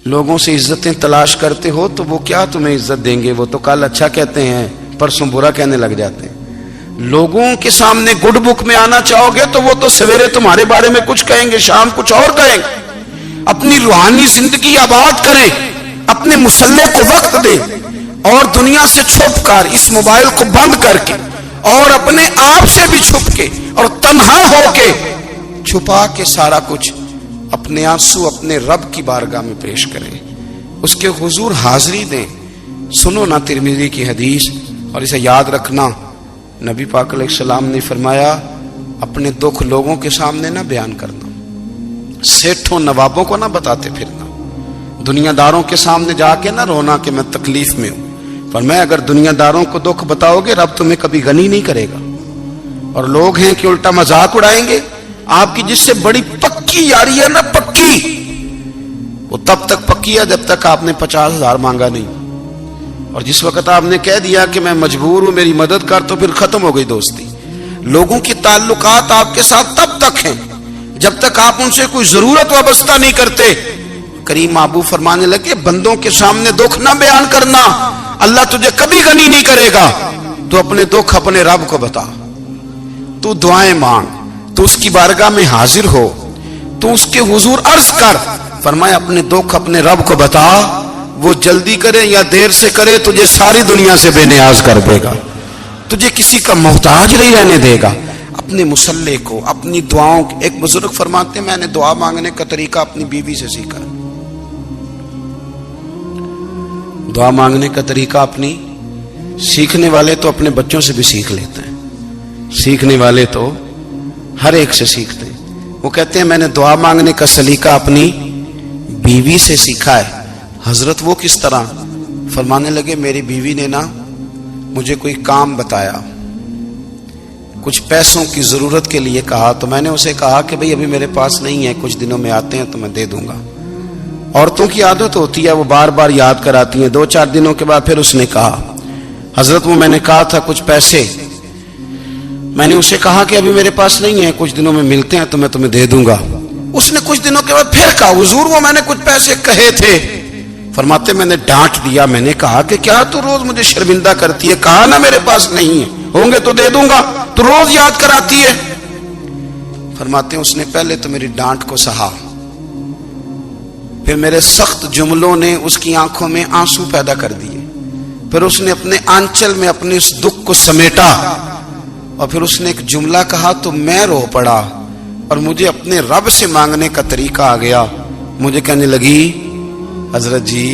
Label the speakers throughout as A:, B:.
A: لوگوں سے عزتیں تلاش کرتے ہو تو وہ کیا تمہیں عزت دیں گے؟ وہ تو کل اچھا کہتے ہیں، پرسوں برا کہنے لگ جاتے ہیں۔ لوگوں کے سامنے گڈ بک میں آنا چاہو گے تو وہ تو سویرے تمہارے بارے میں کچھ کہیں گے، شام کچھ اور کہیں گے۔ اپنی روحانی زندگی آباد کریں، اپنے مسلح کو وقت دیں، اور دنیا سے چھپ کر، اس موبائل کو بند کر کے اور اپنے آپ سے بھی چھپ کے اور تنہا ہو کے چھپا کے سارا کچھ اپنے آنسو اپنے رب کی بارگاہ میں پیش کریں، اس کے حضور حاضری دیں۔ سنو نا ترمذی کی حدیث، اور اسے یاد رکھنا، نبی پاک علیہ السلام نے فرمایا اپنے دکھ لوگوں کے سامنے نہ بیان کرنا، سیٹھوں نوابوں کو نہ بتاتے پھرنا، دنیا داروں کے سامنے جا کے نہ رونا کہ میں تکلیف میں ہوں۔ فرمایا اگر دنیا داروں کو دکھ بتاؤ گے رب تمہیں کبھی غنی نہیں کرے گا۔ اور لوگ ہیں کہ الٹا مذاق اڑائیں گے آپ کی، جس سے بڑی پکی یاری ہے نا، پکی، وہ تب تک پکی ہے جب تک آپ نے 50,000 مانگا نہیں، اور جس وقت آپ نے کہہ دیا کہ میں مجبور ہوں میری مدد کر، تو پھر ختم ہو گئی دوستی۔ لوگوں کی تعلقات آپ کے ساتھ تب تک ہیں جب تک آپ ان سے کوئی ضرورت وابستہ نہیں کرتے۔ کریم محبوب فرمانے لگے بندوں کے سامنے دکھ نہ بیان کرنا، اللہ تجھے کبھی غنی نہیں کرے گا۔ تو اپنے دکھ اپنے رب کو بتا، تو دعائیں مانگ، تو اس کی بارگاہ میں حاضر ہو، تو اس کے حضور عرض کر۔ فرمایا اپنے دکھ اپنے رب کو بتا، وہ جلدی کرے یا دیر سے کرے تجھے ساری دنیا سے بے نیاز کر دے گا، تجھے کسی کا محتاج نہیں رہنے دے گا۔ اپنے مسلح کو، اپنی دعاؤں، ایک بزرگ فرماتے ہیں میں نے دعا مانگنے کا طریقہ اپنی بیوی سے سیکھا، دعا مانگنے کا طریقہ اپنی، سیکھنے والے تو اپنے بچوں سے بھی سیکھ لیتے ہیں، سیکھنے والے تو ہر ایک سے سیکھتے ہیں۔ وہ کہتے ہیں میں نے دعا مانگنے کا سلیقہ اپنی بیوی سے سیکھا ہے۔ حضرت وہ کس طرح؟ فرمانے لگے میری بیوی نے نا مجھے کوئی کام بتایا، کچھ پیسوں کی ضرورت کے لیے کہا، تو میں نے اسے کہا کہ بھئی ابھی میرے پاس نہیں ہے، کچھ دنوں میں آتے ہیں تو میں دے دوں گا۔ عورتوں کی عادت ہوتی ہے وہ بار بار یاد کراتی ہیں، 2-4 دنوں کے بعد پھر اس نے کہا حضرت وہ میں نے کہا تھا کچھ پیسے، میں نے اسے کہا کہ ابھی میرے پاس نہیں ہے، کچھ دنوں میں ملتے ہیں تو میں تمہیں دے دوں گا۔ اس نے کچھ دنوں کے بعد پھر کہا حضور وہ میں نے کچھ پیسے کہے تھے۔ فرماتے میں نے ڈانٹ دیا، میں نے کہا کہ کیا تو روز مجھے شرمندہ کرتی ہے، کہا نا میرے پاس نہیں ہے، ہوں گے تو دے دوں گا، تو روز یاد کراتی ہے۔ فرماتے ہیں اس نے پہلے تو میری ڈانٹ کو سہا، پھر میرے سخت جملوں نے اس کی آنکھوں میں آنسو پیدا کر دیے، پھر اس نے اپنے آنچل میں اپنے اس دکھ کو سمیٹا، اور پھر اس نے ایک جملہ کہا تو میں رو پڑا، اور مجھے اپنے رب سے مانگنے کا طریقہ آ گیا۔ مجھے کہنے لگی حضرت جی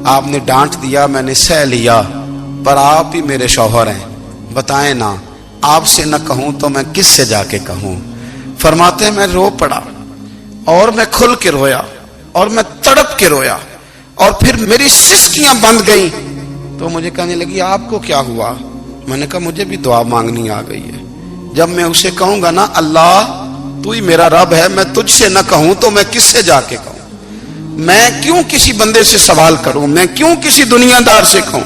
A: آپ نے ڈانٹ دیا، میں نے سہ لیا، پر آپ ہی میرے شوہر ہیں، بتائیں نا آپ سے نہ کہوں تو میں کس سے جا کے کہوں۔ فرماتے ہیں میں رو پڑا، اور میں کھل کے رویا، اور میں تڑپ کے رویا، اور پھر میری سسکیاں بند گئیں۔ تو مجھے کہنے لگی آپ کو کیا ہوا؟ میں نے کہا مجھے بھی دعا مانگنی آ گئی ہے، جب میں اسے کہوں گا نا اللہ تو ہی میرا رب ہے، میں تجھ سے نہ کہوں تو میں کس سے جا کے کہوں؟ میں کیوں کسی بندے سے سوال کروں؟ میں کیوں کسی دنیا دار سے کہوں؟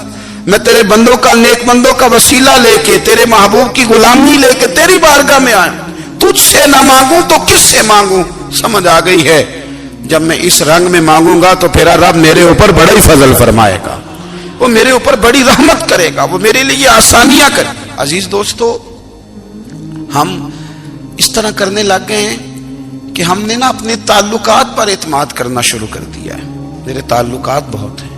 A: میں تیرے بندوں کا، نیک بندوں کا وسیلہ لے کے، تیرے محبوب کی غلامی لے کے تیری بارگاہ میں آئیں، تجھ سے نہ مانگوں تو کس سے مانگوں؟ سمجھ آ گئی ہے؟ جب میں اس رنگ میں مانگوں گا تو پھر رب میرے اوپر بڑا ہی فضل فرمائے گا، وہ میرے اوپر بڑی رحمت کرے گا، وہ میرے لیے آسانیاں کرے گا۔ عزیز دوستو، ہم اس طرح کرنے لگ گئے ہیں کہ ہم نے نا اپنے تعلقات پر اعتماد کرنا شروع کر دیا ہے۔ میرے تعلقات بہت ہیں،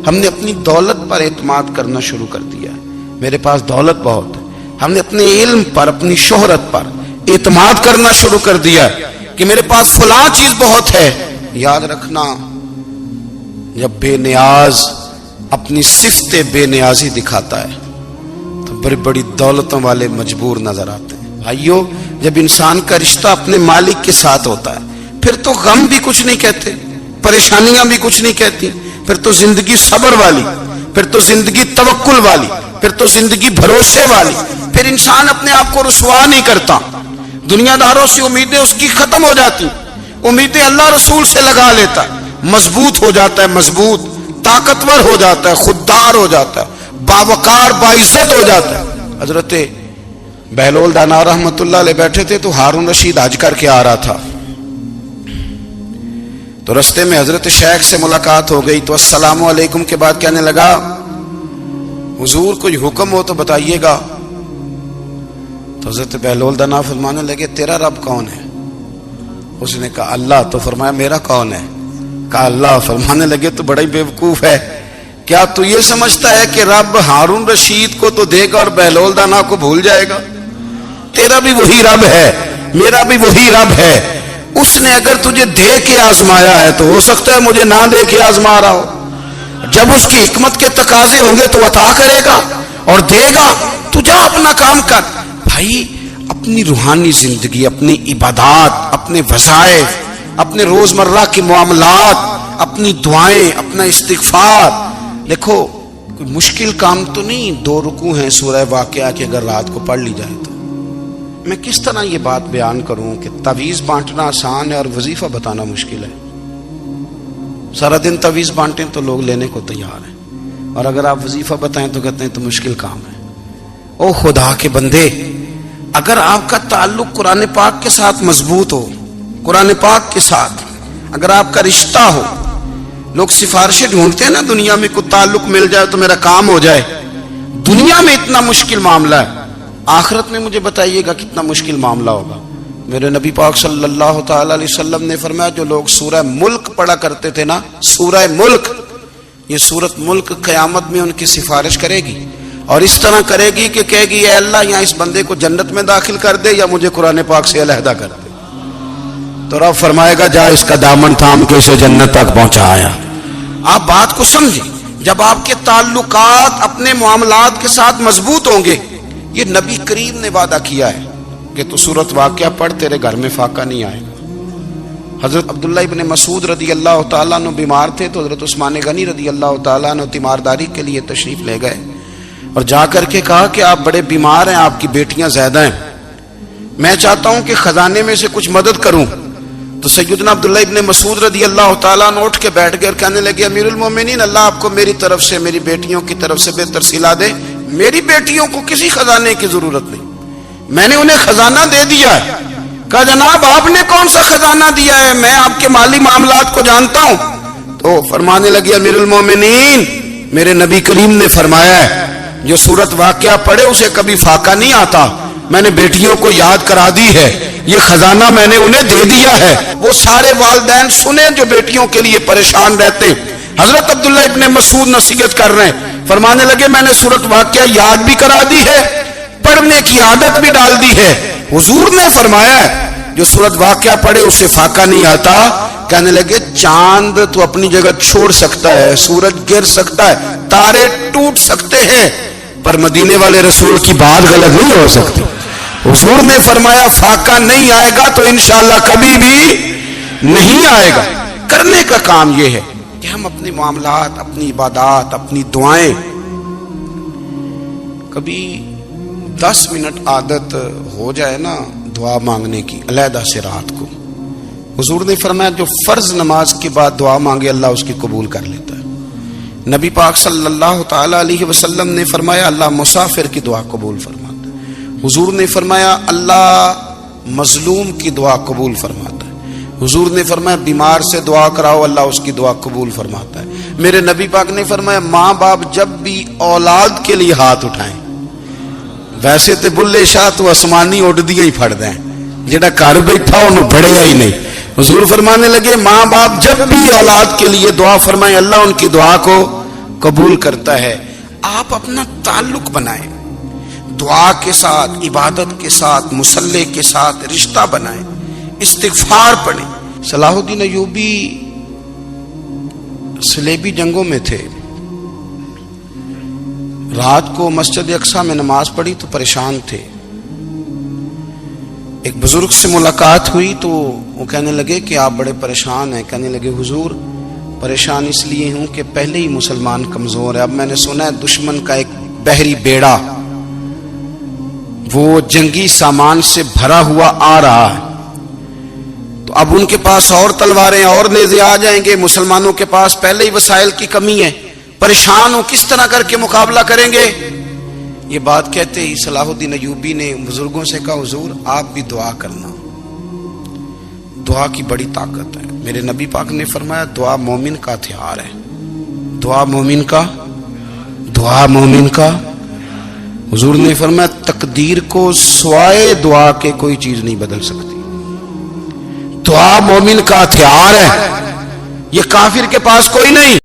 A: ہم نے اپنی دولت پر اعتماد کرنا شروع کر دیا ہے، میرے پاس دولت بہت ہے۔ ہم نے اپنے علم پر، اپنی شہرت پر اعتماد کرنا شروع کر دیا ہے کہ میرے پاس فلاں چیز بہت ہے۔ یاد رکھنا جب بے نیاز اپنی صفت بے نیازی دکھاتا ہے تو بڑی بڑی دولتوں والے مجبور نظر آتے ہیں۔ بھائیو جب انسان کا رشتہ اپنے مالک کے ساتھ ہوتا ہے پھر تو غم بھی کچھ نہیں کہتے، پریشانیاں بھی کچھ نہیں کہتی، پھر تو زندگی صبر والی، پھر تو زندگی توکل والی، پھر تو زندگی بھروسے والی، پھر انسان اپنے آپ کو رسوا نہیں کرتا، دنیا داروں سے امیدیں اس کی ختم ہو جاتی، امیدیں اللہ رسول سے لگا لیتا ہے، مضبوط ہو جاتا ہے، مضبوط، طاقتور ہو جاتا ہے، خوددار ہو جاتا ہے، باوقار باعزت ہو جاتا ہے۔ حضرت بہلول دانا رحمت اللہ علیہ بیٹھے تھے تو ہارون رشید حج کر کے آ رہا تھا، تو رستے میں حضرت شیخ سے ملاقات ہو گئی تو السلام علیکم کے بعد کہنے لگا حضور کوئی حکم ہو تو بتائیے گا. تو حضرت بہلول دنا فرمانے لگے تیرا رب کون ہے؟ اس نے کہا اللہ. تو فرمایا میرا کون ہے؟ کہا اللہ. فرمانے لگے تو بڑا ہی بیوقوف ہے، کیا تو یہ سمجھتا ہے کہ رب ہارون رشید کو تو دے گا اور بہلول دانا کو بھول جائے گا؟ تیرا بھی وہی رب ہے، میرا بھی وہی رب ہے. اس نے اگر تجھے دے کے آزمایا ہے تو ہو سکتا ہے مجھے نہ دے کے آزما رہا ہو. جب اس کی حکمت کے تقاضے ہوں گے تو عطا کرے گا اور دے گا. تو جا اپنا کام کر. بھائی اپنی روحانی زندگی، اپنی عبادات، اپنے وظائف، اپنے روزمرہ کے معاملات، اپنی دعائیں، اپنا استغفار. دیکھو کوئی مشکل کام تو نہیں 2 رکوع ہیں سورہ واقعہ کہ اگر رات کو پڑھ لی جائے تو. میں کس طرح یہ بات بیان کروں کہ تعویذ بانٹنا آسان ہے اور وظیفہ بتانا مشکل ہے. سارا دن تعویذ بانٹیں تو لوگ لینے کو تیار ہیں، اور اگر آپ وظیفہ بتائیں تو کہتے ہیں تو مشکل کام ہے. او خدا کے بندے، اگر آپ کا تعلق قرآن پاک کے ساتھ مضبوط ہو، قرآن پاک کے ساتھ اگر آپ کا رشتہ ہو، لوگ سفارشیں ڈھونڈتے ہیں نا دنیا میں کوئی تعلق مل جائے تو میرا کام ہو جائے. دنیا میں اتنا مشکل معاملہ ہے، آخرت میں مجھے بتائیے گا کتنا مشکل معاملہ ہوگا. میرے نبی پاک صلی اللہ تعالی علیہ وسلم نے فرمایا جو لوگ سورہ ملک پڑھا کرتے تھے نا، سورہ ملک، یہ سورت ملک قیامت میں ان کی سفارش کرے گی اور اس طرح کرے گی کہ کہے گی اے اللہ یہاں اس بندے کو جنت میں داخل کر دے یا مجھے قرآن پاک سے علیحدہ کر دے. تو رب فرمائے گا جا اس کا دامن تھام کے اسے جنت تک پہنچایا. آپ بات کو سمجھیں، جب آپ کے تعلقات اپنے معاملات کے ساتھ مضبوط ہوں گے، یہ نبی کریم نے وعدہ کیا ہے کہ تو سورت واقعہ پڑھ تیرے گھر میں فاقہ نہیں آئے گا. حضرت عبداللہ ابن مسعود رضی اللہ تعالیٰ عنہ بیمار تھے تو حضرت عثمان غنی رضی اللہ تعالیٰ عنہ تیمارداری کے لیے تشریف لے گئے اور جا کر کے کہا کہ آپ بڑے بیمار ہیں، آپ کی بیٹیاں زیادہ ہیں، میں چاہتا ہوں کہ خزانے میں سے کچھ مدد کروں. تو سیدنا عبداللہ ابن مسعود رضی اللہ تعالیٰ عنہ اٹھ کے بیٹھ گئے اور کہنے لگے امیر المومنین اللہ آپ کو میری طرف سے میری بیٹیوں کی طرف سے بہتر صلہ دے. میری بیٹیوں کو کسی خزانے کی ضرورت نہیں، میں نے انہیں خزانہ دے دیا ہے. کہا جناب آپ نے کون سا خزانہ دیا ہے، میں آپ کے مالی معاملات کو جانتا ہوں. تو فرمانے لگے امیر المومنین میرے نبی کریم نے فرمایا ہے جو سورت واقعہ پڑھے اسے کبھی فاقہ نہیں آتا. میں نے بیٹیوں کو یاد کرا دی ہے، یہ خزانہ میں نے انہیں دے دیا ہے. وہ سارے والدین سنیں جو بیٹیوں کے لیے پریشان رہتے. حضرت عبداللہ ابن مسعود نصیحت کر رہے ہیں، فرمانے لگے میں نے سورت واقعہ یاد بھی کرا دی ہے، پڑھنے کی عادت بھی ڈال دی ہے. حضور نے فرمایا ہے جو سورت واقعہ پڑھے اسے فاقہ نہیں آتا. کہنے لگے چاند تو اپنی جگہ چھوڑ سکتا ہے، سورج گر سکتا ہے، تارے ٹوٹ سکتے ہیں، پر مدینے والے رسول کی بات غلط نہیں ہو سکتی. حضور نے فرمایا فاقہ نہیں آئے گا تو انشاءاللہ کبھی بھی نہیں آئے گا. کرنے کا کام یہ ہے کہ ہم اپنے معاملات، اپنی عبادات، اپنی دعائیں کبھی 10 منٹ عادت ہو جائے نا دعا مانگنے کی علیحدہ سے رات کو. حضور نے فرمایا جو فرض نماز کے بعد دعا مانگے اللہ اس کی قبول کر لیتا ہے. نبی پاک صلی اللہ تعالی علیہ وسلم نے فرمایا اللہ مسافر کی دعا قبول فرماتا ہے. حضور نے فرمایا اللہ مظلوم کی دعا قبول فرماتا ہے. حضور نے فرمایا بیمار سے دعا کراؤ اللہ اس کی دعا قبول فرماتا ہے. میرے نبی پاک نے فرمایا ماں باپ جب بھی اولاد کے لیے ہاتھ اٹھائیں، ویسے تو بلے شاہ تو آسمانی اڈ دیا ہی پھڑ دیں، جڑا گھر بیٹھا انہوں بڑھیا ہی نہیں. حضور فرمانے لگے ماں باپ جب بھی اولاد کے لیے دعا فرمائیں اللہ ان کی دعا کو قبول کرتا ہے. آپ اپنا تعلق بنائیں دعا کے ساتھ، عبادت کے ساتھ، مصلی کے ساتھ رشتہ بنائیں، استغفار پڑھیں. صلاح الدین ایوبی صلیبی جنگوں میں تھے، رات کو مسجد اقصی میں نماز پڑھی تو پریشان تھے. ایک بزرگ سے ملاقات ہوئی تو وہ کہنے لگے کہ آپ بڑے پریشان ہیں. کہنے لگے حضور پریشان اس لیے ہوں کہ پہلے ہی مسلمان کمزور ہے، اب میں نے سنا ہے دشمن کا ایک بحری بیڑا وہ جنگی سامان سے بھرا ہوا آ رہا ہے، تو اب ان کے پاس اور تلواریں اور نیزے آ جائیں گے، مسلمانوں کے پاس پہلے ہی وسائل کی کمی ہے، پریشان ہو کس طرح کر کے مقابلہ کریں گے. یہ بات کہتے ہی صلاح الدین ایوبی نے بزرگوں سے کہا حضور آپ بھی دعا کرنا. دعا کی بڑی طاقت ہے. میرے نبی پاک نے فرمایا دعا مومن کا ہتھیار ہے. دعا مومن کا حضور نے فرمایا تقدیر کو سوائے دعا کے کوئی چیز نہیں بدل سکتی. دعا مومن کا ہتھیار ہے. یہ کافر کے پاس کوئی نہیں.